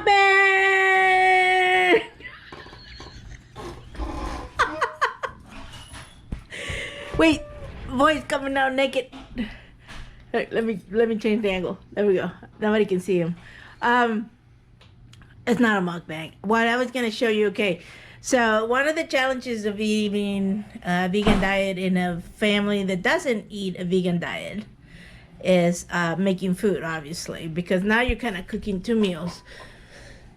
Mukbang! Wait, voice coming out naked. Let me change the angle. There we go. Nobody can see him. It's not a mukbang. What I was gonna show you. Okay, so one of the challenges of eating a vegan diet in a family that doesn't eat a vegan diet is making food, obviously, because now you're kind of cooking two meals.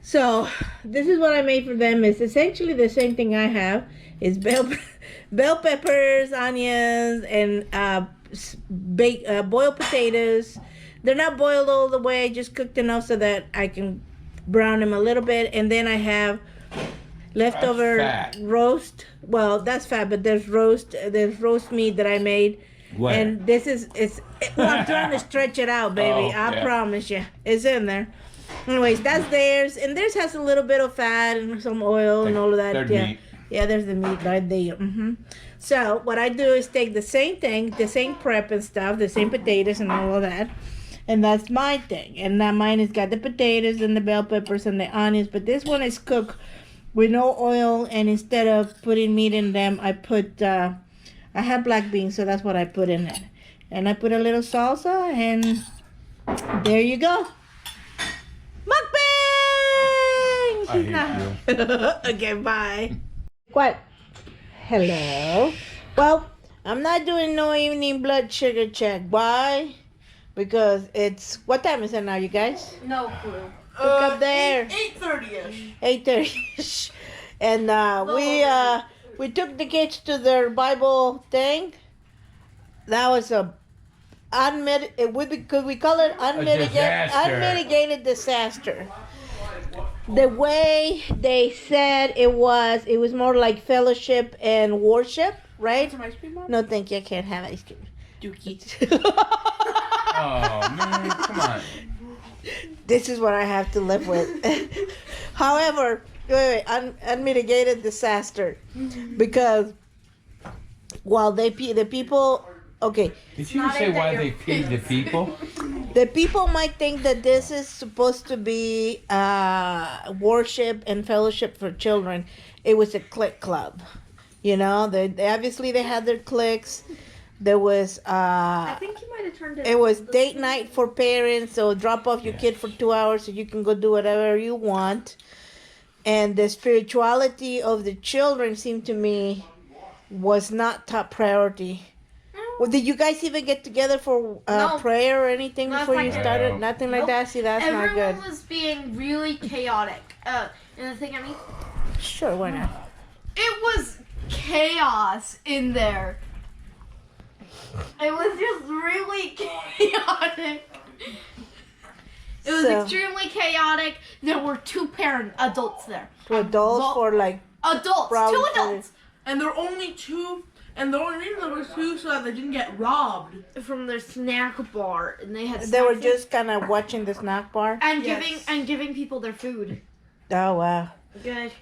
So this is what I made for them. It's essentially the same thing I have. It's bell peppers, onions, and boiled potatoes. They're not boiled all the way, just cooked enough so that I can brown them a little bit. And then I have leftover roast. Well, that's fat, but there's roast meat that I made. What? And this well, I'm trying to stretch it out, baby. I promise you. It's in there. Anyways, that's theirs. And theirs has a little bit of fat and some oil and all of that. Meat. Yeah, there's the meat right there. So what I do is take the same thing, the same prep and stuff, the same potatoes and all of that. And that's my thing. And now mine has got the potatoes and the bell peppers and the onions. But this one is cooked with no oil. And instead of putting meat in them, I put... I have black beans, so that's what I put in it. And I put a little salsa, and there you go. Mukbang! I hate you. Okay, bye. What? Hello. Well, I'm not doing no evening blood sugar check. Why? Because it's... What time is it now, you guys? No clue. Look up there. 8:30ish. 8:30ish. And we took the kids to their Bible thing. That was could we call it unmitigated disaster. The way they said it was more like fellowship and worship, right? Some ice cream, Mom? No, thank you. I can't have ice cream. Dookie. Oh, man, come on. This is what I have to live with. However, unmitigated disaster, because while the people, okay. Did you say why they paid the people? The people might think that this is supposed to be worship and fellowship for children. It was a clique club, you know. They obviously they had their cliques. There was I think you might have turned it. It was date night for parents, so drop off your kid for 2 hours so you can go do whatever you want. And the spirituality of the children seemed to me was not top priority. Well, did you guys even get together for prayer or anything before you started? No. Nothing like that? See, that's not good. Everyone was being really chaotic. And the thing, I mean... Sure, why not? It was chaos in there. It was just really chaotic. It was extremely chaotic. There were two adults there. Two adults for like... Adults, two adults. And there were only two, and the only reason there was two so that they didn't get robbed. From their snack bar, and they had. They were just kind of watching the snack bar? And giving people their food. Oh, wow. Good.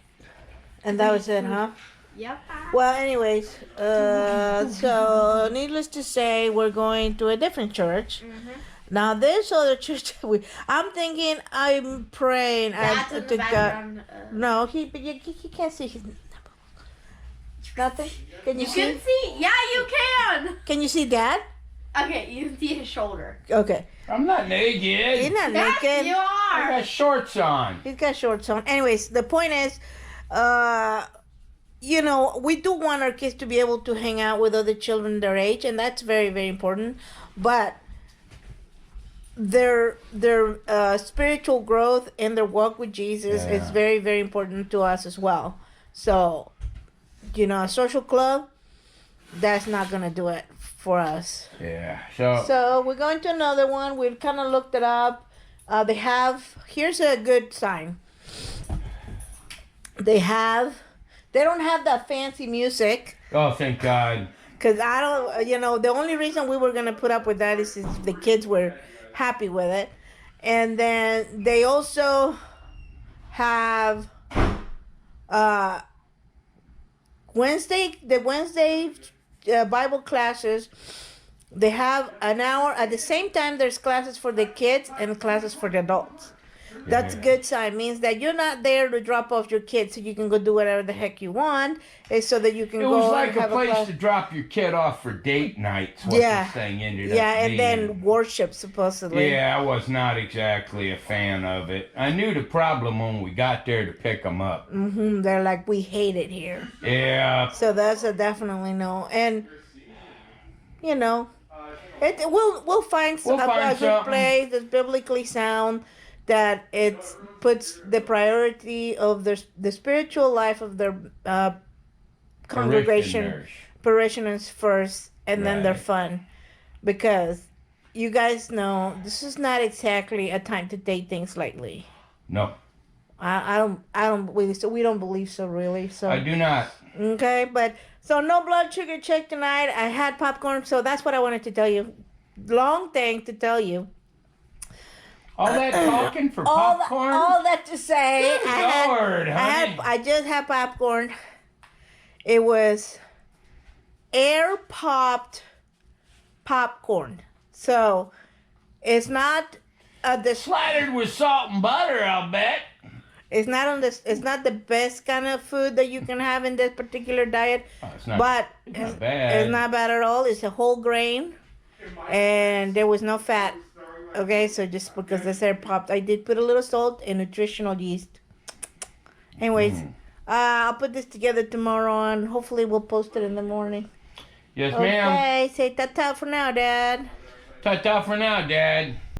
And that was it, huh? Yep. Well, anyways, so needless to say, we're going to a different church. Now, this other church, I'm praying to God. No, he can't see his... Nothing? Can you see? Can see? Yeah, you can. Can you see Dad? Okay, you can see his shoulder. Okay. I'm not naked. You're not naked. Yes, you I are. got shorts on. He's got shorts on. Anyways, the point is, you know, we do want our kids to be able to hang out with other children their age, and that's very, very important. But their spiritual growth and their walk with Jesus is very, very important to us as well. So, you know, a social club, that's not going to do it for us. Yeah. So we're going to another one. We've kind of looked it up. Here's a good sign. They don't have that fancy music. Oh, thank God. Because I don't, you know, the only reason we were going to put up with that is if the kids were happy with it. And then they also have Wednesday Bible classes. They have an hour. At the same time, there's classes for the kids and classes for the adults. That's a good sign. Means that you're not there to drop off your kids so you can go do whatever the heck you want. It's so that you can It go was like and a have place class. to drop your kid off for date nights. What Yeah. this thing ended up Yeah, and being. then worship supposedly. Yeah, I was not exactly a fan of it. I knew the problem when we got there to pick them up. They're like, we hate it here. Yeah. So that's a definitely no. And you know, we'll find We'll a find good something. place that's biblically sound, that it puts the priority of the spiritual life of their congregation parishioners first, and then their Right. fun, because you guys know this is not exactly a time to take things lightly. No, I don't believe so. We don't believe so, really. So I do not. okay, but so no blood sugar check tonight. I had popcorn, so that's what I wanted to tell you. Long thing to tell you. All that talking for All popcorn? all that to say, Good Lord, honey. I just had popcorn. It was air popped popcorn, so it's not Slattered with salt and butter, I'll bet. it's not on this. It's not the best kind of food that you can have in this particular diet, Oh, it's not, but not bad. it's not bad at all. It's a whole grain, and there was no fat. Okay, so just because this air popped, I did put a little salt and nutritional yeast. Anyways, I'll put this together tomorrow on. Hopefully, we'll post it in the morning. Yes, ma'am. Okay, say ta-ta for now, Dad. Ta-ta for now, Dad.